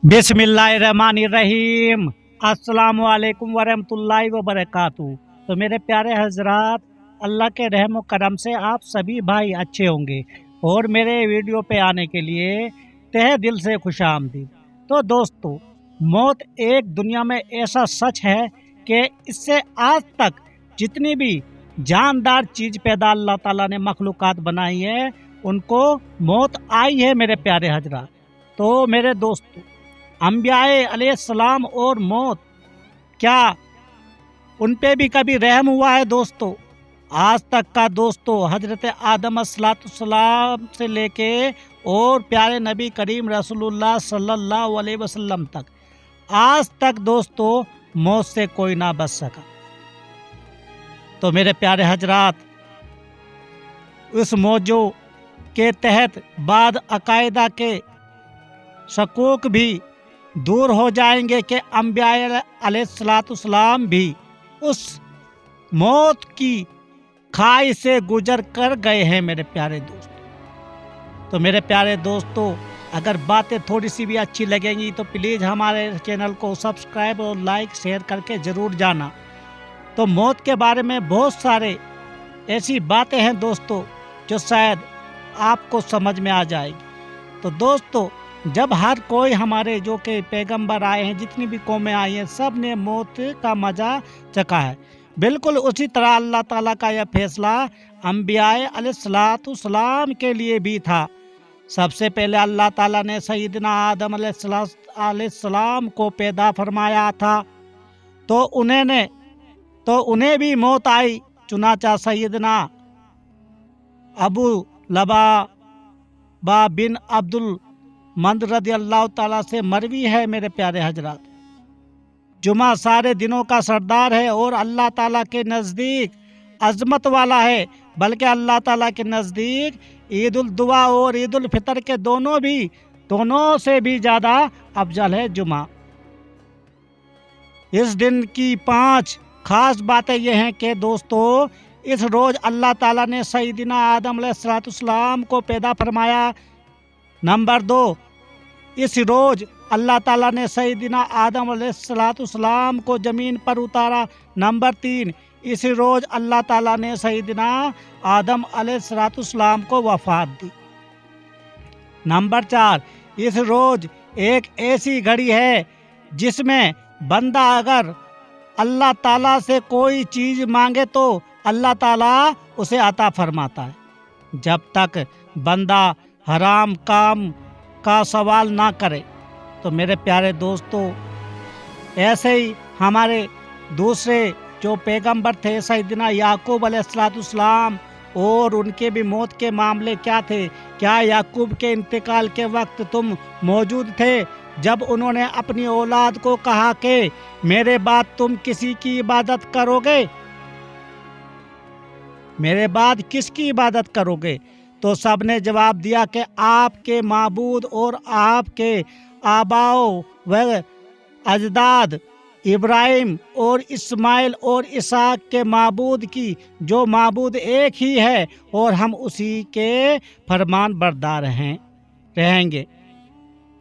बिस्मिल्लाहिर्रहमानिर्रहीम। अस्सलामु अलैकुम वरहमतुल्लाहि वबरकातुहू। तो मेरे प्यारे हजरात, अल्लाह के रहम व करम से आप सभी भाई अच्छे होंगे और मेरे वीडियो पे आने के लिए तहे दिल से खुशामदीद। तो दोस्तों, मौत एक दुनिया में ऐसा सच है कि इससे आज तक जितनी भी जानदार चीज़ पैदा अल्लाह ताला ने मखलूक़ात बनाई है, उनको मौत आई है मेरे प्यारे हजरात। तो मेरे दोस्तों, अंबियाए अलैहिस्सलाम और मौत, क्या उन पे भी कभी रहम हुआ है दोस्तों? आज तक का दोस्तों, हजरत आदम अलैहिस्सलाम से लेके और प्यारे नबी करीम रसूलुल्लाह सल्लल्लाहु अलैहि वसल्लम तक, आज तक दोस्तों मौत से कोई ना बच सका। तो मेरे प्यारे हजरात, उस मौजू के तहत बाद अकायदा के शकूक भी दूर हो जाएंगे कि अंबिया अलैहिस्सलाम भी उस मौत की खाई से गुजर कर गए हैं मेरे प्यारे दोस्तों। तो मेरे प्यारे दोस्तों, अगर बातें थोड़ी सी भी अच्छी लगेंगी तो प्लीज़ हमारे चैनल को सब्सक्राइब और लाइक शेयर करके ज़रूर जाना। तो मौत के बारे में बहुत सारे ऐसी बातें हैं दोस्तों जो शायद आपको समझ में आ जाएगी। तो दोस्तों, जब हर कोई हमारे जो कि पैगंबर आए हैं, जितनी भी कौमें आई हैं, सब ने मौत का मज़ा चखा है। बिल्कुल उसी तरह अल्लाह ताला का यह फैसला अंबियाए अलैहिस्सलाम के लिए भी था। सबसे पहले अल्लाह ताला ने सैयदना आदम अलैहिस्सलाम को पैदा फरमाया था, तो उन्हें भी मौत आई। चुनाचा सैयदना अबू लबाबा बिन अब्दुल मंद रज़ी अल्लाह ताला से मरवी है मेरे प्यारे हजरात। जुमा सारे दिनों का सरदार है और अल्लाह ताला के नज़दीक अजमत वाला है, बल्कि अल्लाह ताला के नज़दीक ईद उल दुआ और ईद उल फितर के दोनों से भी ज़्यादा अफजल है जुमा। इस दिन की 5 खास बातें ये हैं कि दोस्तों, इस रोज़ अल्लाह ताला ने सैयदना आदम अलैहिस्सलाम को पैदा फरमाया। नंबर 2, इस रोज़ अल्लाह ताला ने सैयदना आदम अलैहिस्सलाम को ज़मीन पर उतारा। नंबर 3, इस रोज़ अल्लाह ताला ने सैयदना आदम अलैहिस्सलाम को वफ़ात दी। नंबर 4, इस रोज़ एक ऐसी घड़ी है जिसमें बंदा अगर अल्लाह ताला से कोई चीज़ मांगे तो अल्लाह ताला उसे अता फरमाता है, जब तक बंदा हराम काम का सवाल ना करे। तो मेरे प्यारे दोस्तों, ऐसे ही हमारे दूसरे जो पैगंबर थे सैयदना याकूब अलैहिस्सलाम, और उनके भी मौत के मामले क्या थे? क्या याकूब के इंतकाल के वक्त तुम मौजूद थे जब उन्होंने अपनी औलाद को कहा कि मेरे बाद तुम किसी की इबादत करोगे? मेरे बाद किसकी इबादत करोगे? तो सब ने जवाब दिया कि आपके माबूद और आपके आबाओ व अजदाद इब्राहिम और इस्माइल और इसहाक के माबूद की, जो माबूद एक ही है और हम उसी के फरमान बरदार रहेंगे।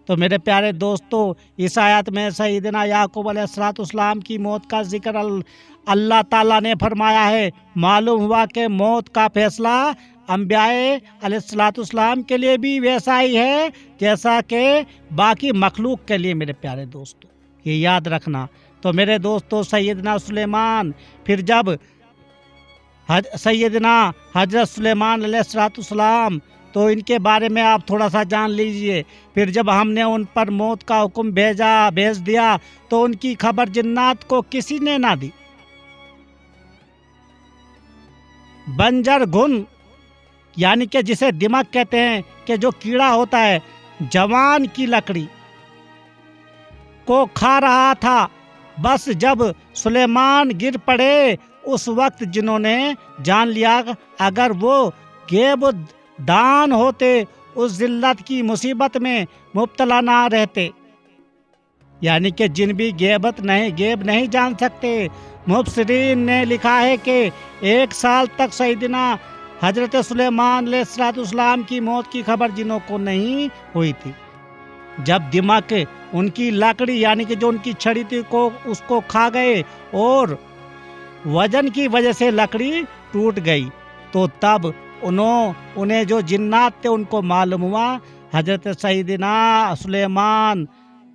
तो मेरे प्यारे दोस्तों, इस आयत में सैयदना याकूब अलैहिस्सलाम की मौत का जिक्र अल्लाह ताला ने फरमाया है। मालूम हुआ कि मौत का फैसला अंबियाए अलैहिस्सलाम के लिए भी वैसा ही है जैसा कि बाकी मखलूक के लिए मेरे प्यारे दोस्तों, ये याद रखना। तो मेरे दोस्तों, सैयदना सुलेमान, फिर जब सैयदना हजरत सुलेमान अलैहिस्सलाम, तो इनके बारे में आप थोड़ा सा जान लीजिए। फिर जब हमने उन पर मौत का हुक्म भेज दिया तो उनकी खबर जिन्नात को किसी ने ना दी। बंजर घुन, यानी कि जिसे दिमाग कहते हैं, कि जो कीड़ा होता है, जवान की लकड़ी को खा रहा था। बस जब सुलेमान गिर पड़े, उस वक्त जिन्होंने जान लिया अगर वो गैब दान होते, उस जिल्लत की मुसीबत में मुब्तला ना रहते। यानी कि जिन भी गैब नहीं जान सकते। मुफस्सिरीन ने लिखा है कि 1 साल तक सैयदना हजरत सुलेमान अलैहिस्सलाम की मौत की खबर जिन्हों को नहीं हुई थी। जब दिमाग ان کی لکڑی یعنی کہ جو ان کی چھڑی تھی اس کو کھا گئے اور وزن کی وجہ سے لکڑی ٹوٹ گئی۔ تو تب انہیں جو جنات تھے ان کو معلوم ہوا حضرت سیدنا سلیمان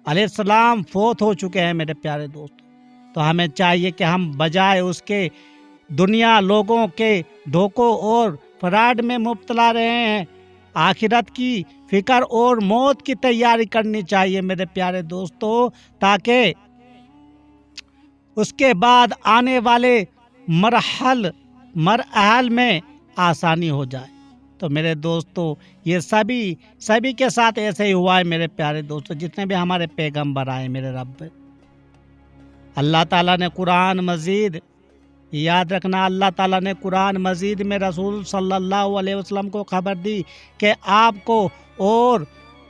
علیہ السلام فوت ہو چکے ہیں میرے پیارے دوست۔ تو ہمیں چاہیے کہ ہم بجائے اس کے دنیا لوگوں کے دھوکوں اور فراڈ میں مبتلا رہے ہیں، آخرت کی فکر اور موت کی تیاری کرنی چاہیے میرے پیارے دوستو، تاکہ اس کے بعد آنے والے مراحل میں آسانی ہو جائے۔ تو میرے دوستو یہ سبھی کے ساتھ ایسے ہی ہوا ہے میرے پیارے دوستو، جتنے بھی ہمارے پیغمبر آئے میرے رب۔ اللہ تعالیٰ نے قرآن مجید، یاد رکھنا، اللہ تعالیٰ نے قرآن مجید میں رسول صلی اللہ علیہ وسلم کو خبر دی کہ آپ کو اور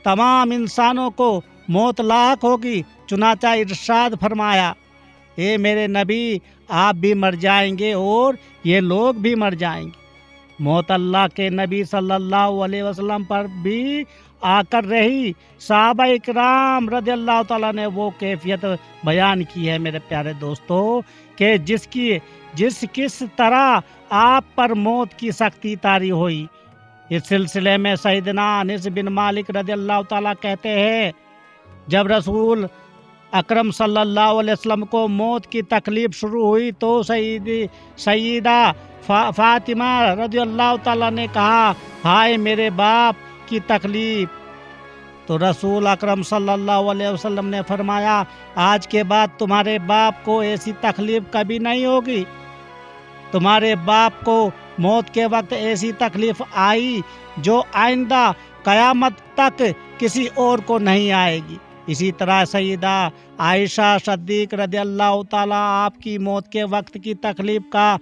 تمام انسانوں کو موت لاحق ہوگی، چنانچہ ارشاد فرمایا، اے میرے نبی آپ بھی مر جائیں گے اور یہ لوگ بھی مر جائیں گے۔ موت اللہ کے نبی صلی اللہ علیہ وسلم پر بھی آ کر رہی۔ صحابہ اکرام رضی اللہ تعالیٰ نے وہ کیفیت بیان کی ہے میرے پیارے دوستو کہ کس طرح آپ پر موت کی سختی طاری ہوئی۔ اس سلسلے میں سیدنا انس بن مالک رضی اللہ تعالیٰ کہتے ہیں، جب رسول اکرم صلی اللہ علیہ وسلم کو موت کی تکلیف شروع ہوئی تو سیدہ فاطمہ رضی اللہ تعالیٰ نے کہا، ہائے میرے باپ کی تکلیف۔ تو رسول اکرم صلی اللہ علیہ وسلم نے فرمایا، آج کے بعد تمہارے باپ کو ایسی تکلیف کبھی نہیں ہوگی۔ تمہارے باپ کو موت کے وقت ایسی تکلیف آئی جو آئندہ قیامت تک کسی اور کو نہیں آئے گی۔ اسی طرح سیدہ عائشہ صدیق رضی اللہ تعالیٰ آپ کی موت کے وقت کی تکلیف کا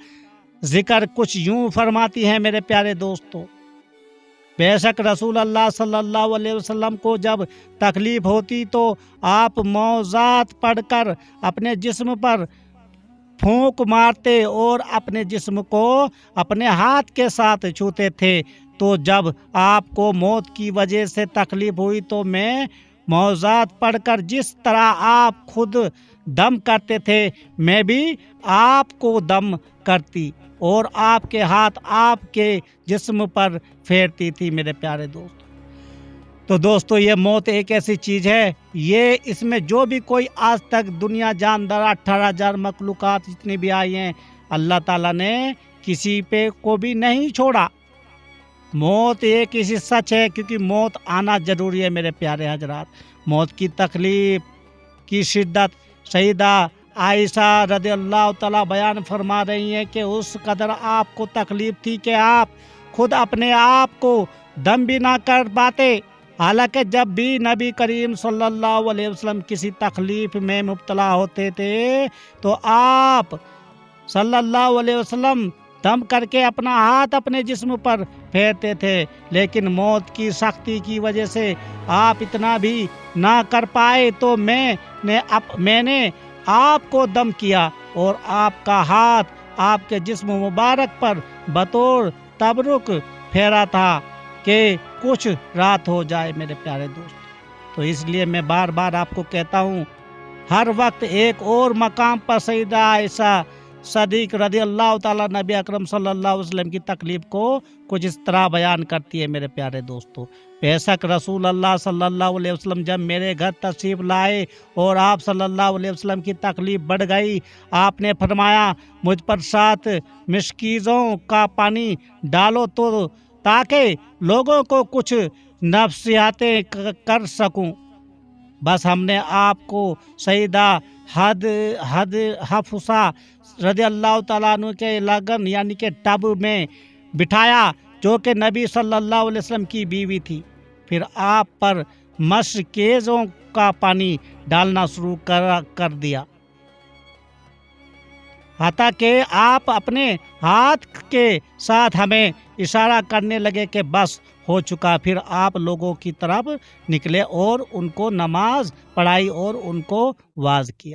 ذکر کچھ یوں فرماتی ہیں میرے پیارے دوستو، بے شک رسول اللہ صلی اللہ علیہ وسلم کو جب تکلیف ہوتی تو آپ معوذات پڑھ کر اپنے جسم پر پھونک مارتے اور اپنے جسم کو اپنے ہاتھ کے ساتھ چھوتے تھے۔ تو جب آپ کو موت کی وجہ سے تکلیف ہوئی تو میں معوذات پڑھ کر جس طرح آپ خود دم کرتے تھے میں بھی آپ کو دم کرتی اور آپ کے ہاتھ آپ کے جسم پر پھیرتی تھی میرے پیارے دوست۔ تو دوستو یہ موت ایک ایسی چیز ہے، اس میں جو بھی کوئی آج تک دنیا جاندار 18,000 مخلوقات جتنی بھی آئی ہیں، اللہ تعالیٰ نے کسی پہ کو بھی نہیں چھوڑا۔ موت ایک ایسی سچ ہے، کیونکہ موت آنا ضروری ہے میرے پیارے حضرات۔ موت کی تکلیف کی شدت سیدہ عائشہ رضی اللہ تعالیٰ بیان فرما رہی ہیں کہ اس قدر آپ کو تکلیف تھی کہ آپ خود اپنے آپ کو دم بھی نہ کر پاتے۔ حالانکہ جب بھی نبی کریم صلی اللہ علیہ وسلم کسی تکلیف میں مبتلا ہوتے تھے تو آپ صلی اللہ علیہ وسلم دم کر کے اپنا ہاتھ اپنے جسم پر پھیرتے تھے، لیکن موت کی سختی کی وجہ سے آپ اتنا بھی نہ کر پائے تو میں نے آپ کو دم کیا اور آپ کا ہاتھ آپ کے جسم مبارک پر بطور تبرک پھیرا تھا کہ کچھ رات ہو جائے میرے پیارے دوست۔ تو اس لیے میں بار بار آپ کو کہتا ہوں، ہر وقت ایک اور مقام پر سیدہ عائشہ صدیق رضی اللہ تعالیٰ نبی اکرم صلی اللہ علیہ وسلم کی تکلیف کو کچھ اس طرح بیان کرتی ہے میرے پیارے دوستو، بے شک رسول اللہ صلی اللہ علیہ وسلم جب میرے گھر تشریف لائے اور آپ صلی اللہ علیہ وسلم کی تکلیف بڑھ گئی، آپ نے فرمایا مجھ پر 7 مشکیزوں کا پانی ڈالو تو تاکہ لوگوں کو کچھ نصیحتیں کر سکوں۔ بس ہم نے آپ کو سیدہ حفصہ رضی اللہ تعالیٰ عنہ کے لگن یعنی کہ ٹب میں بٹھایا جو کہ نبی صلی اللہ علیہ وسلم کی بیوی تھی، پھر آپ پر مشکیزوں کا پانی ڈالنا شروع کر دیا، حتیٰ کہ آپ اپنے ہاتھ کے ساتھ ہمیں اشارہ کرنے لگے کہ بس ہو چکا۔ پھر آپ لوگوں کی طرف نکلے اور ان کو نماز پڑھائی اور ان کو واعظ کیا۔